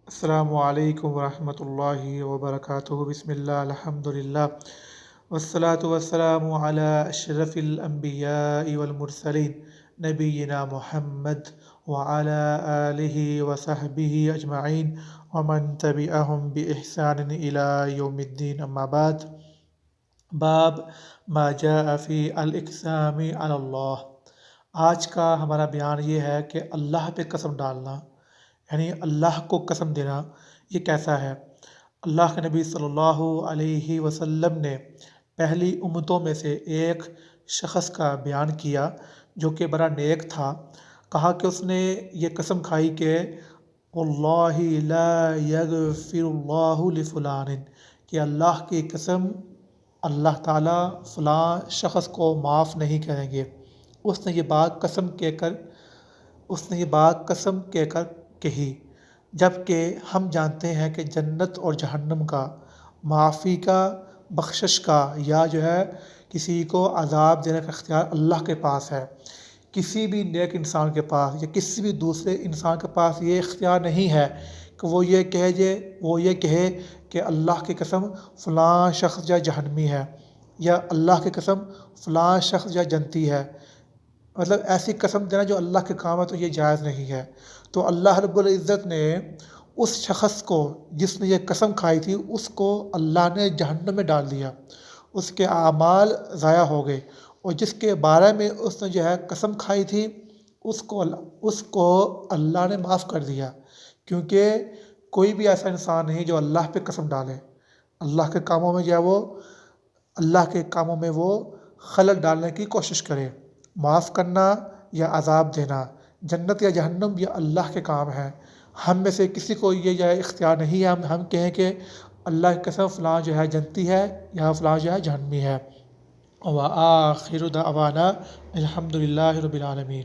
السلام علیکم ورحمۃ اللہ وبرکاتہ۔ بسم اللہ الحمد للہ والصلاة والسلام علی اشرف الانبیاء والمرسلین نبینا محمد وعلی آلہ وصحبہ اجمعین ومن تبعہم بإحسان الی یوم الدین، اما بعد۔ باب ما جاء فی الاقسام علی اللہ۔ آج کا ہمارا بیان یہ ہے کہ اللہ پہ قسم ڈالنا، یعنی اللہ کو قسم دینا، یہ کیسا ہے۔ اللہ کے نبی صلی اللہ علیہ وسلم نے پہلی امتوں میں سے ایک شخص کا بیان کیا جو کہ بڑا نیک تھا۔ کہا کہ اس نے یہ قسم کھائی کہ واللہ لا یغفر اللہ لفلان، کہ اللہ کی قسم اللہ تعالیٰ فلاں شخص کو معاف نہیں کریں گے۔ اس نے یہ بات قسم کہہ کر کہی، جبکہ ہم جانتے ہیں کہ جنت اور جہنم کا، معافی کا، بخشش کا، یا کسی کو عذاب دینے کا اختیار اللہ کے پاس ہے۔ کسی بھی نیک انسان کے پاس یا کسی بھی دوسرے انسان کے پاس یہ اختیار نہیں ہے کہ وہ یہ کہے کہ اللہ کی قسم فلاں شخص جو جہنمی ہے، یا اللہ کی قسم فلاں شخص جو جنتی ہے۔ مطلب ایسی قسم دینا جو اللہ کے کام ہے تو یہ جائز نہیں ہے۔ تو اللہ رب العزت نے اس شخص کو جس نے یہ قسم کھائی تھی، اس کو اللہ نے جہنم میں ڈال دیا، اس کے اعمال ضائع ہو گئے، اور جس کے بارے میں اس نے قسم کھائی تھی اس کو اللہ نے معاف کر دیا، کیونکہ کوئی بھی ایسا انسان نہیں جو اللہ پہ قسم ڈالے۔ اللہ کے کاموں میں وہ خلل ڈالنے کی کوشش کرے۔ معاف کرنا یا عذاب دینا، جنت یا جہنم، یہ اللہ کے کام ہیں۔ ہم میں سے کسی کو یہ اختیار نہیں ہے ہم کہیں کہ اللہ کی قسم فلاں جنتی ہے یا فلاں جہنمی ہے۔ وآخر دعوانا الحمد للہ رب العالمین۔